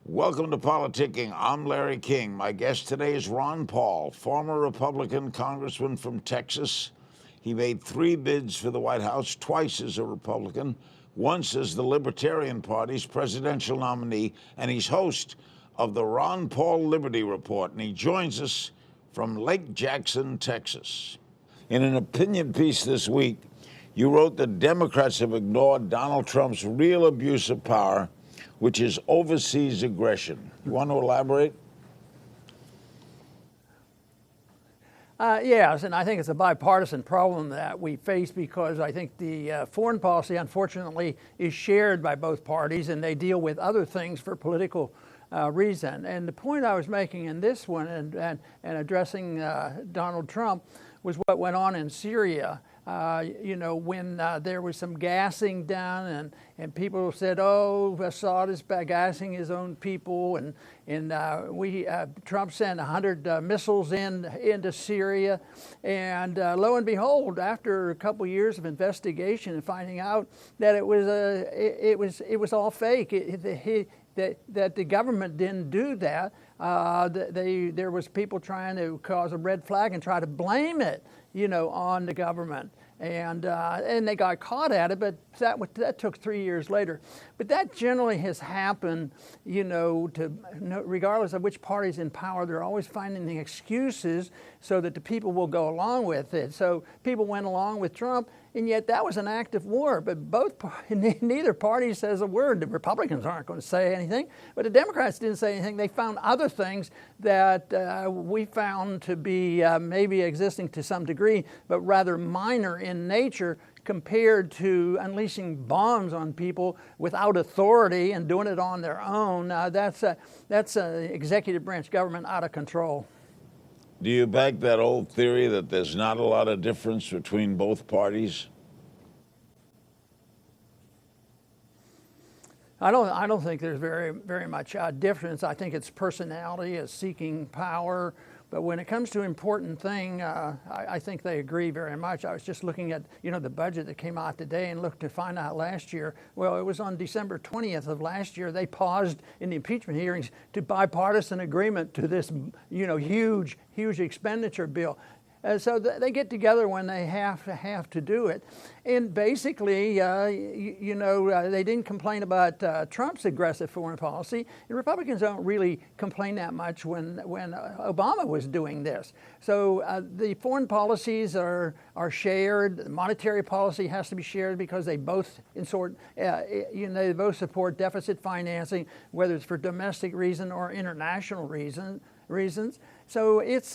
Welcome to Politicking. I'm Larry King. My guest today is Ron Paul, former Republican congressman from Texas. He made 3 bids for the White House, twice as a Republican, once as the Libertarian Party's presidential nominee, and he's host of the Ron Paul Liberty Report, and he joins us from Lake Jackson, Texas. In an opinion piece this week, you wrote that Democrats have ignored Donald Trump's real abuse of power, which is overseas aggression. You want to elaborate? Yes, and I think it's a bipartisan problem that we face because I think the foreign policy, unfortunately, is shared by both parties, and they deal with other things for political reason. And the point I was making in this one and addressing Donald Trump was what went on in Syria. When there was some gassing done and people said, oh, Assad is gassing his own people, and Trump sent 100 missiles into Syria, and lo and behold, after a couple years of investigation and finding out that it was all fake, that the government didn't do that, there was people trying to cause a red flag and try to blame it, on the government. And they got caught at it, but that took 3 years later. But that generally has happened, regardless of which party's in power, they're always finding the excuses so that the people will go along with it. So people went along with Trump, and yet that was an act of war. But neither party says a word. The Republicans aren't going to say anything, but the Democrats didn't say anything. They found other things that we found to be maybe existing to some degree, but rather minor in nature compared to unleashing bombs on people without authority and doing it on their own. That's an executive branch government out of control. Do you back that old theory that there's not a lot of difference between both parties? I don't think there's very much difference. I think it's personality, it's seeking power. But when it comes to important thing, I think they agree very much. I was just looking at, the budget that came out today and looked to find out last year. Well, it was on December 20th of last year. They paused in the impeachment hearings to bipartisan agreement to this, huge expenditure bill. So they get together when they have to do it. And basically, they didn't complain about Trump's aggressive foreign policy. And Republicans don't really complain that much when Obama was doing this. So the foreign policies are shared. The monetary policy has to be shared because they both they both support deficit financing, whether it's for domestic reason or international reasons. So it's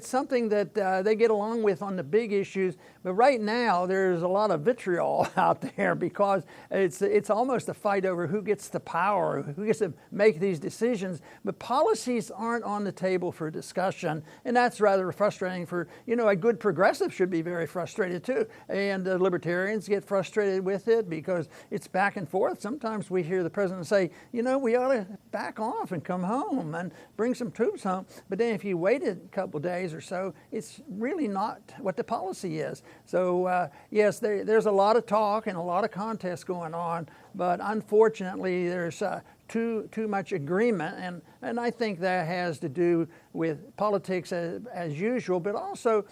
something that they get along with on the big issues. But right now there's a lot of vitriol out there because it's almost a fight over who gets the power, who gets to make these decisions. But policies aren't on the table for discussion, and that's rather frustrating. For a good progressive should be very frustrated too, and the libertarians get frustrated with it because it's back and forth. Sometimes we hear the president say, we ought to back off and come home and bring some troops home. But then if you waited a couple days or so, it's really not what the policy is. So yes, there's a lot of talk and a lot of contest going on, but unfortunately there's too much agreement, and I think that has to do with politics as usual, but also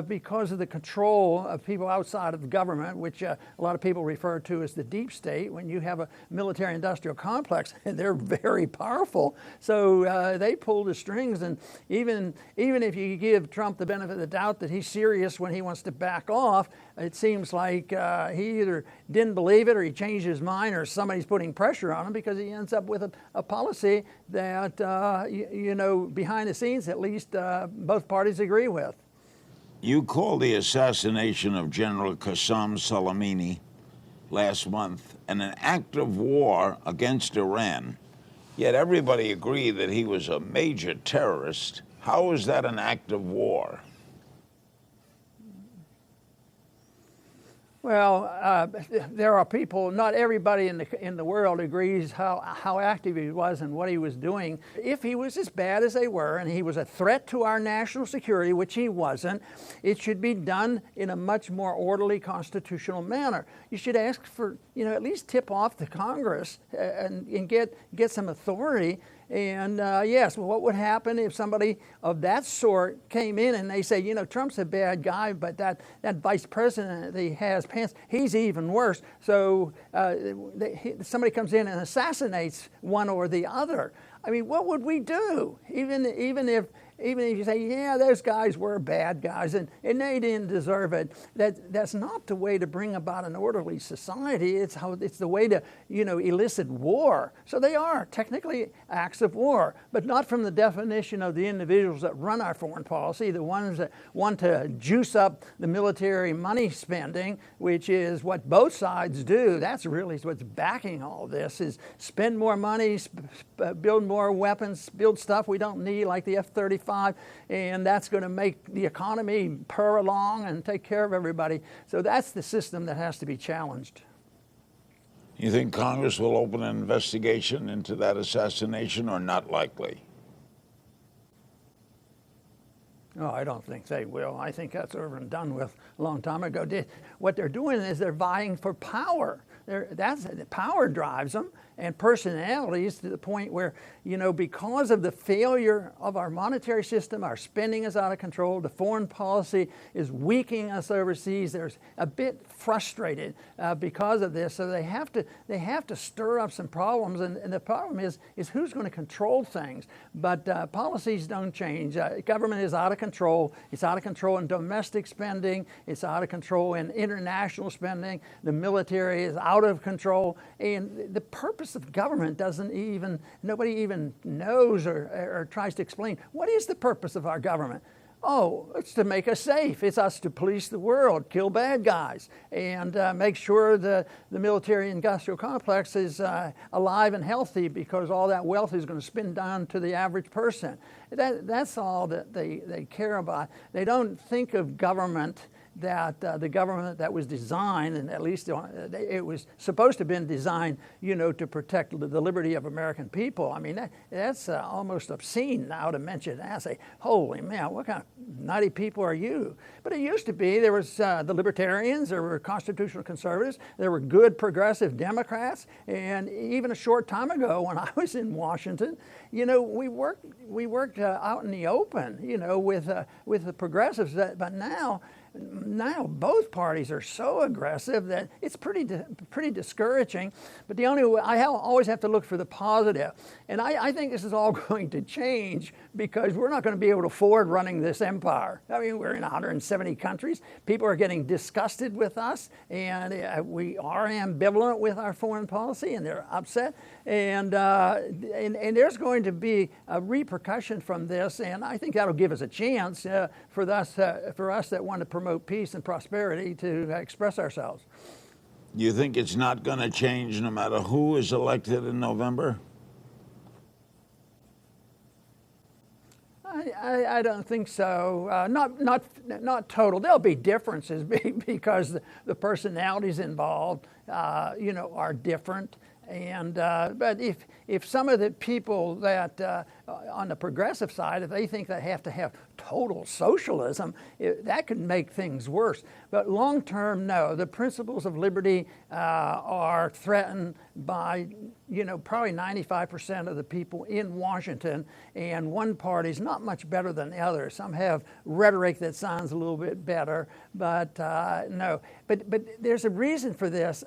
because of the control of people outside of the government, which a lot of people refer to as the deep state. When you have a military-industrial complex, they're very powerful, so they pull the strings. And even if you give Trump the benefit of the doubt that he's serious when he wants to back off, it seems like he either didn't believe it or he changed his mind or somebody's putting pressure on him, because he ends up with a policy that, behind the scenes, at least both parties agree with. You called the assassination of General Qasem Soleimani last month an act of war against Iran. Yet everybody agreed that he was a major terrorist. How is that an act of war? Well, there are people, not everybody in the world agrees how active he was and what he was doing. If he was as bad as they were and he was a threat to our national security, which he wasn't, it should be done in a much more orderly constitutional manner. You should ask for, at least tip off the Congress and get some authority. And yes, well, what would happen if somebody of that sort came in and they say, Trump's a bad guy, but that vice president that he has, Pence, he's even worse. So somebody comes in and assassinates one or the other. I mean, what would we do? Even if you say, yeah, those guys were bad guys and they didn't deserve it, that's not the way to bring about an orderly society. It's the way to, elicit war. So they are technically acts of war, but not from the definition of the individuals that run our foreign policy, the ones that want to juice up the military money spending, which is what both sides do. That's really what's backing all this, is spend more money, build more weapons, build stuff we don't need like the F-35, and that's going to make the economy purr along and take care of everybody. So that's the system that has to be challenged. You think Congress will open an investigation into that assassination, or not likely? No, I don't think they will. I think that's over and done with a long time ago. What they're doing is they're vying for power. Power drives them, and personalities, to the point where, because of the failure of our monetary system, our spending is out of control, the foreign policy is weakening us overseas. They're a bit frustrated because of this, so they have to stir up some problems, and the problem is who's going to control things. But policies don't change. Government is out of control. It's out of control in domestic spending. It's out of control in international spending. The military is out of control, and the purpose of government nobody even knows or tries to explain. What is the purpose of our government? Oh, it's to make us safe. It's us to police the world, kill bad guys, and make sure the military industrial complex is alive and healthy, because all that wealth is going to spin down to the average person. That's all that they care about. They don't think of government that the government that was designed, and at least it was supposed to have been designed, to protect the liberty of American people. I mean, that's almost obscene now to mention that. I say, holy man, what kind of nutty people are you? But it used to be, there was the libertarians, there were constitutional conservatives, there were good progressive Democrats, and even a short time ago when I was in Washington, we worked out in the open, with the progressives. But now both parties are so aggressive that it's pretty discouraging. But the only way, I always have to look for the positive. And I think this is all going to change, because we're not going to be able to afford running this empire. I mean, we're in 170 countries. People are getting disgusted with us, and we are ambivalent with our foreign policy, and they're upset. And there's going to be a repercussion from this, and I think that'll give us a chance for us that want to promote peace and prosperity to express ourselves. You think it's not going to change no matter who is elected in November? I don't think so. Not total. There'll be differences because the personalities involved, are different. And but if some of the people that on the progressive side, if they think they have to have total socialism, that could make things worse. But long term, no. The principles of liberty are threatened by probably 95% of the people in Washington, and one party's not much better than the other. Some have rhetoric that sounds a little bit better, but no. But there's a reason for this,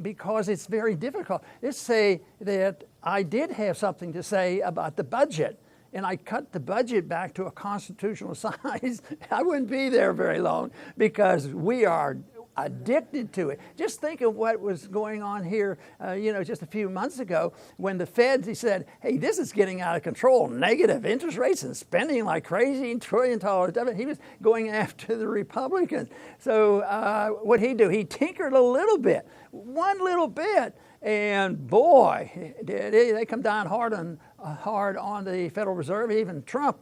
because it's very difficult. Let's say that I did have something to say about the budget, and I cut the budget back to a constitutional size. I wouldn't be there very long, because we are addicted to it. Just think of what was going on here, just a few months ago, when the Feds, he said, hey, this is getting out of control. Negative interest rates and spending like crazy, $1 trillion deficit. He was going after the Republicans. So what'd he do? He tinkered a little bit, one little bit, And boy, they come down hard on the Federal Reserve. Even Trump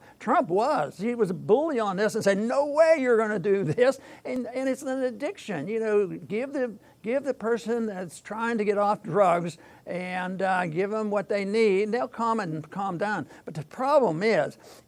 he was a bully on this and said, no way you're going to do this. And it's an addiction. Give the person that's trying to get off drugs and give them what they need, and they'll calm down. But the problem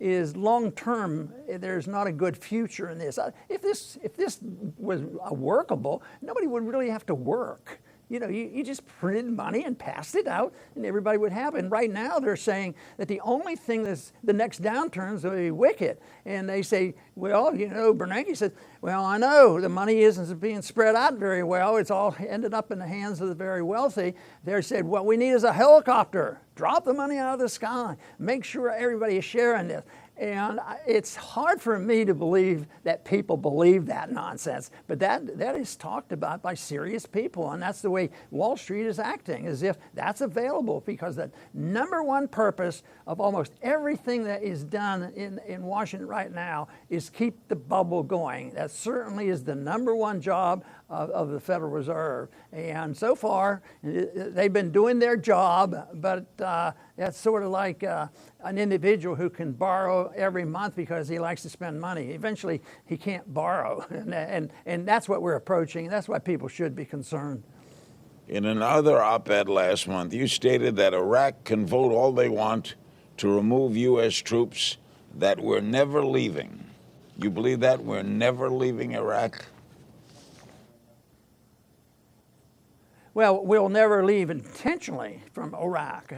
is long term, there's not a good future in this. If this was workable, nobody would really have to work. You just printed money and passed it out, and everybody would have it. And right now they're saying that the only thing that's the next downturn is going to be wicked. And they say, well, Bernanke said, well, I know the money isn't being spread out very well. It's all ended up in the hands of the very wealthy. They said, what we need is a helicopter. Drop the money out of the sky. Make sure everybody is sharing this. And it's hard for me to believe that people believe that nonsense, but that is talked about by serious people, and that's the way Wall Street is acting, as if that's available, because the number one purpose of almost everything that is done in Washington right now is keep the bubble going. That certainly is the number one job of the Federal Reserve. And so far, they've been doing their job, but that's sort of like an individual who can borrow every month because he likes to spend money. Eventually, he can't borrow. And that's what we're approaching. That's why people should be concerned. In another op-ed last month, you stated that Iraq can vote all they want to remove U.S. troops, that we're never leaving. You believe that? We're never leaving Iraq? Well, we'll never leave intentionally from Iraq.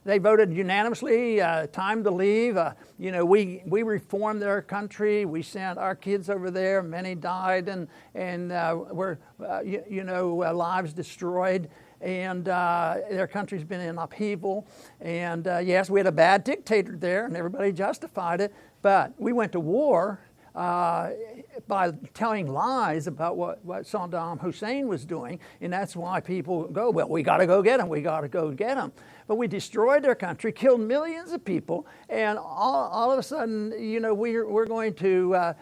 They voted unanimously, time to leave. We reformed their country. We sent our kids over there. Many died and were, lives destroyed. And their country's been in upheaval. And yes, we had a bad dictator there, and everybody justified it. But we went to war by telling lies about what Saddam Hussein was doing, and that's why people go, well, we got to go get him, we got to go get him. But we destroyed their country, killed millions of people, and all of a sudden, we're going to,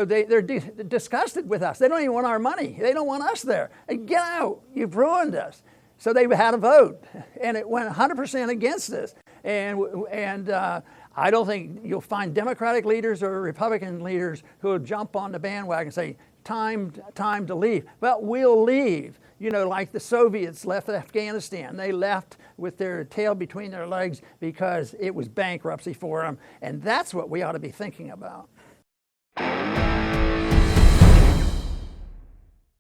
they're disgusted with us. They don't even want our money. They don't want us there. Hey, get out. You've ruined us. So they had a vote, and it went 100% against us. And I don't think you'll find Democratic leaders or Republican leaders who will jump on the bandwagon and say, time to leave. Well, we'll leave. Like the Soviets left Afghanistan. They left with their tail between their legs because it was bankruptcy for them. And that's what we ought to be thinking about.